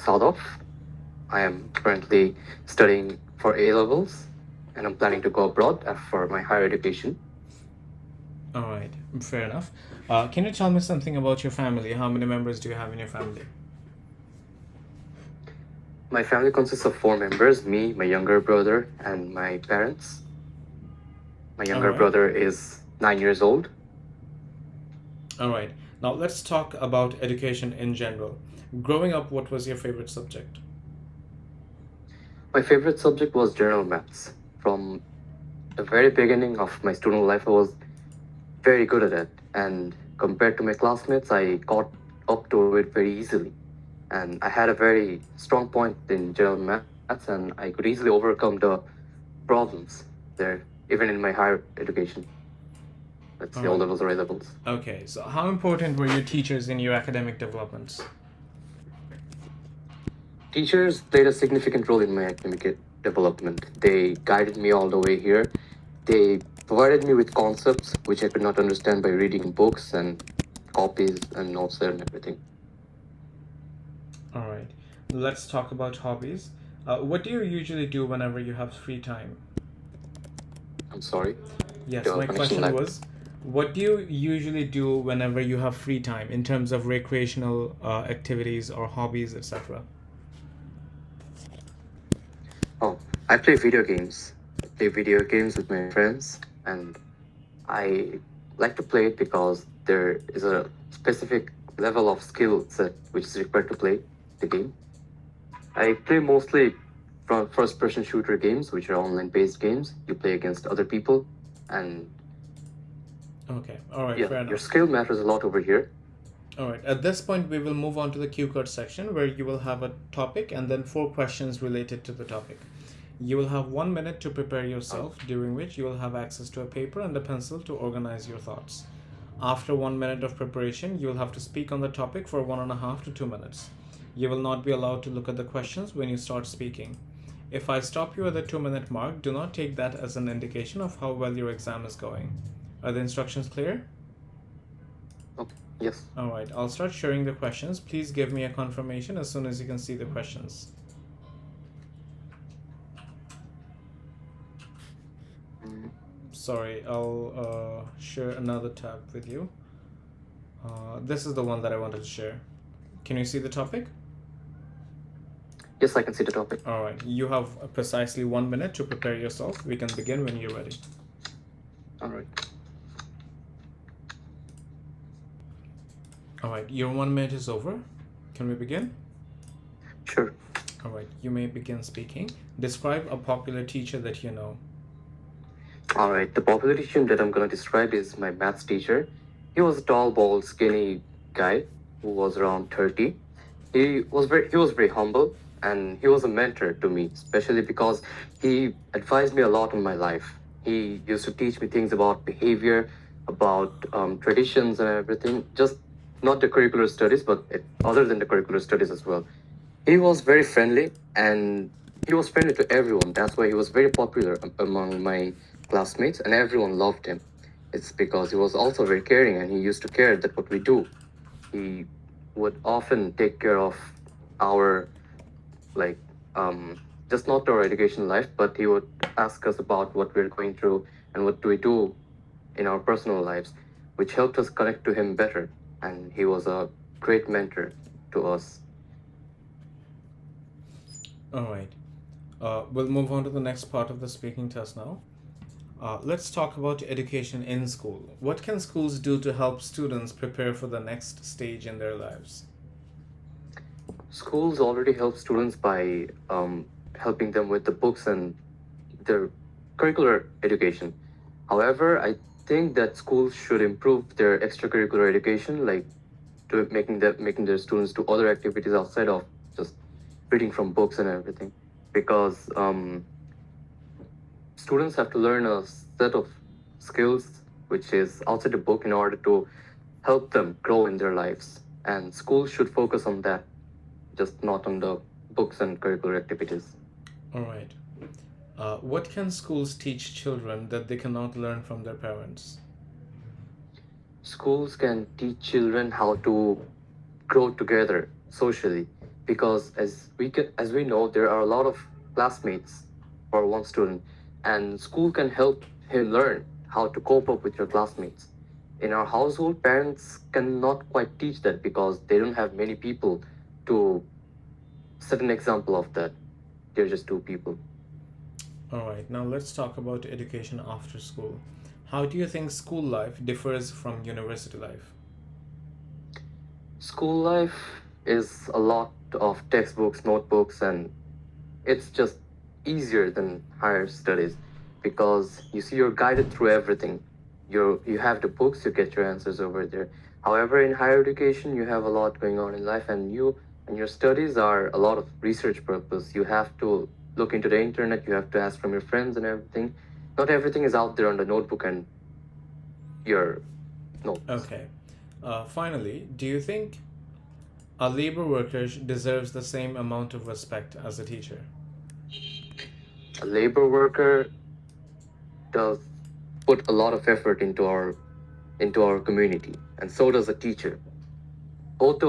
sort of. I am currently studying for A levels, and I'm planning to go abroad for my higher education. All right, fair enough. Can you tell me something about your family? How many members do you have in your family? My family consists of four members: me, my younger brother, and my parents. My All younger right, brother is 9 years old. all right. Now let's talk about education in general. Growing up, what was your favorite subject? My favorite subject was general maths. From the very beginning of my student life, I was very good at it. And compared to my classmates, I caught up to it very easily. And I had a very strong point in general maths, and I could easily overcome the problems there, even in my higher education. Let's All say O right. levels or A levels. Okay, so how important were your teachers in your academic developments? Teachers played a significant role in my academic development. They guided me all the way here. They provided me with concepts which I could not understand by reading books and copies and notes there and everything. All right, let's talk about hobbies. What do you usually do whenever you have free time? I'm sorry, Yes, the my connection question lag. was, what do you usually do whenever you have free time in terms of recreational activities or hobbies, etc.? Oh, I play video games. I play video games with my friends, and I like to play it because there is a specific level of skill set which is required to play the game. I play mostly from first-person shooter games, which are online-based games. You play against other people, and Okay, all right, yeah, fair your enough. skill matters a lot over here. All right, at this point, we will move on to the cue card section where you will have a topic and then four questions related to the topic. You will have 1 minute to prepare yourself, during which you will have access to a paper and a pencil to organize your thoughts. After 1 minute of preparation, you will have to speak on the topic for 1.5 to 2 minutes. You will not be allowed to look at the questions when you start speaking. If I stop you at the 2 minute mark, do not take that as an indication of how well your exam is going. Are the instructions clear? Okay. Yes. Alright, I'll start sharing the questions. Please give me a confirmation as soon as you can see the questions. Mm, Sorry, I'll share another tab with you. This is the one that I wanted to share. Can you see the topic? yes, I can see the topic. Alright, you have precisely 1 minute to prepare yourself. We can begin when you're ready. All right. Alright, your 1 minute is over. Can we begin? Sure. Alright, you may begin speaking. Describe a popular teacher that you know. All right. The popular teacher that I'm gonna describe is my maths teacher. He was a tall, bald, skinny guy who was around 30. He was very humble, and he was a mentor to me, especially because he advised me a lot in my life. He used to teach me things about behavior, about traditions and everything, just not the curricular studies, but other than the curricular studies as well. He was very friendly, and he was friendly to everyone. That's why he was very popular among my classmates, and everyone loved him. It's because he was also very caring, and he used to care that what we do. He would often take care of our, like, just not our education life, but he would ask us about what we're going through and what do we do in our personal lives, which helped us connect to him better. And he was a great mentor to us. Alright, we'll move on to the next part of the speaking test now. Let's talk about education in school. What can schools do to help students prepare for the next stage in their lives? Schools already help students by helping them with the books and their curricular education. However, I think that schools should improve their extracurricular education, like to making their students do other activities outside of just reading from books and everything, because students have to learn a set of skills which is outside the book in order to help them grow in their lives. And schools should focus on that, just not on the books and curricular activities. Alright. What can schools teach children that they cannot learn from their parents? Schools can teach children how to grow together socially. because as we know, there are a lot of classmates for one student, and school can help him learn how to cope up with your classmates. In our household, parents cannot quite teach that because they don't have many people to set an example of that. They're just two people. All right, now let's talk about education after school. How do you think school life differs from university life? School life is a lot of textbooks, notebooks, and it's just easier than higher studies because you see you're guided through everything. You have the books, you get your answers over there. However, in higher education, you have a lot going on in life, and your studies are a lot of research purpose. You have to look into the internet, you have to ask from your friends and everything. Not everything is out there on the notebook and your notes. Okay. Finally, do you think a labor worker deserves the same amount of respect as a teacher? A labor worker does put a lot of effort into our community, and so does a teacher. Both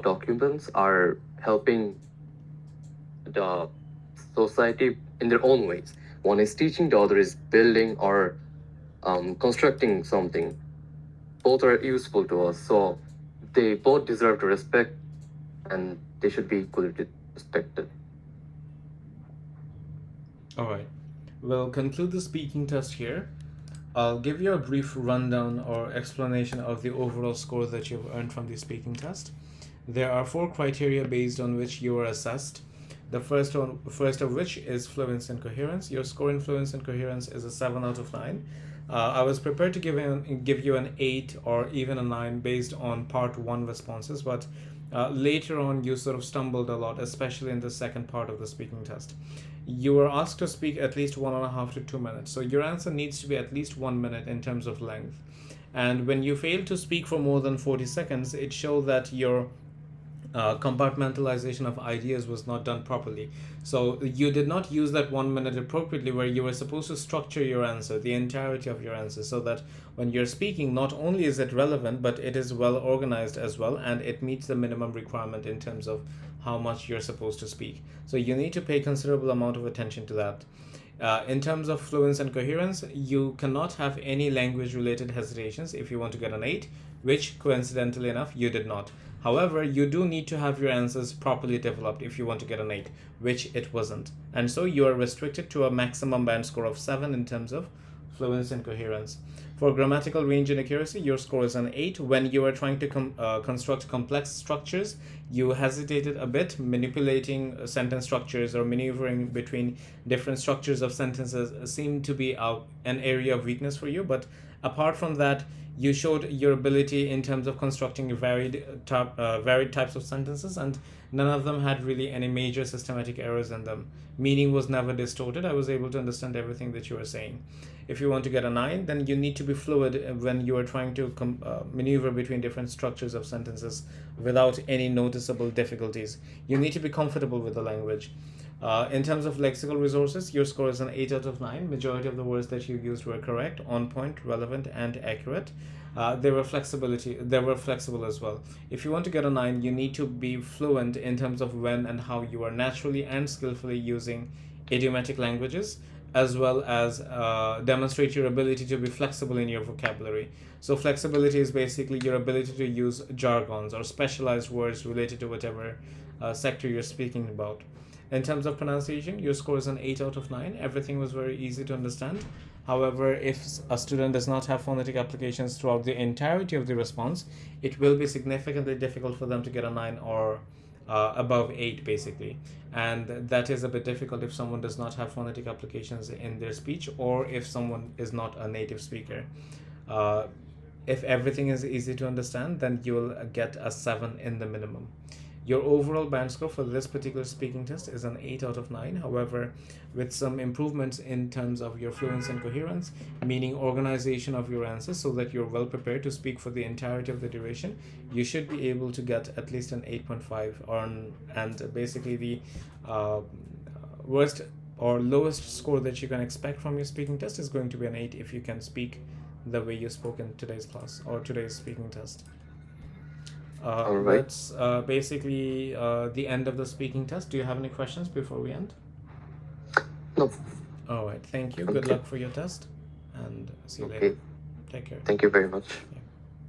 occupants are helping the society in their own ways. One is teaching, the other is building or constructing something. Both are useful to us, so they both deserve the respect, and they should be equally respected. All right. We'll conclude the speaking test here. I'll give you a brief rundown or explanation of the overall score that you've earned from the speaking test. There are 4 criteria based on which you are assessed. The first of which is fluency and coherence. Your score in fluency and coherence is a 7 out of 9. I was prepared to give you an 8 or even a 9 based on part 1 responses, but later on you sort of stumbled a lot, especially in the second part of the speaking test. You were asked to speak at least 1.5 to 2 minutes, so your answer needs to be at least 1 minute in terms of length. And when you fail to speak for more than 40 seconds, it shows that your compartmentalization of ideas was not done properly. So you did not use that 1 minute appropriately, where you were supposed to structure your answer, the entirety of your answer, so that when you're speaking, not only is it relevant, but it is well organized as well, and it meets the minimum requirement in terms of how much you're supposed to speak. So you need to pay considerable amount of attention to that. In terms of fluency and coherence, you cannot have any language related hesitations if you want to get an 8, which coincidentally enough you did not. However, you do need to have your answers properly developed if you want to get an 8, which it wasn't. And so you are restricted to a maximum band score of 7 in terms of fluency and coherence. For grammatical range and accuracy, your score is an 8. When you are trying to construct complex structures, you hesitated a bit, manipulating sentence structures or maneuvering between different structures of sentences seemed to be an area of weakness for you. But apart from that, you showed your ability in terms of constructing varied types of sentences, and none of them had really any major systematic errors in them. Meaning was never distorted. I was able to understand everything that you were saying. If you want to get a 9, then you need to be fluid when you are trying to maneuver between different structures of sentences without any noticeable difficulties. You need to be comfortable with the language. In terms of lexical resources, your score is an 8 out of 9. Majority of the words that you used were correct, on point, relevant, and accurate. They were flexible as well. If you want to get a 9, you need to be fluent in terms of when and how you are naturally and skillfully using idiomatic languages, as well as demonstrate your ability to be flexible in your vocabulary. So flexibility is basically your ability to use jargons or specialized words related to whatever sector you're speaking about. In terms of pronunciation, your score is an 8 out of 9. Everything was very easy to understand. However, if a student does not have phonetic applications throughout the entirety of the response, it will be significantly difficult for them to get a 9 or above 8 basically. And that is a bit difficult if someone does not have phonetic applications in their speech, or if someone is not a native speaker. If everything is easy to understand, then you will get a 7 in the minimum. Your overall band score for this particular speaking test is an 8 out of 9. However, with some improvements in terms of your fluency and coherence, meaning organization of your answers so that you're well prepared to speak for the entirety of the duration, you should be able to get at least an 8.5, and basically the worst or lowest score that you can expect from your speaking test is going to be an 8 if you can speak the way you spoke in today's class or today's speaking test. All right. That's basically the end of the speaking test. Do you have any questions before we end? No. All right. Thank you. Thank Good you. luck for your test, and see you Okay. later. Take care. Thank you very much. Yeah.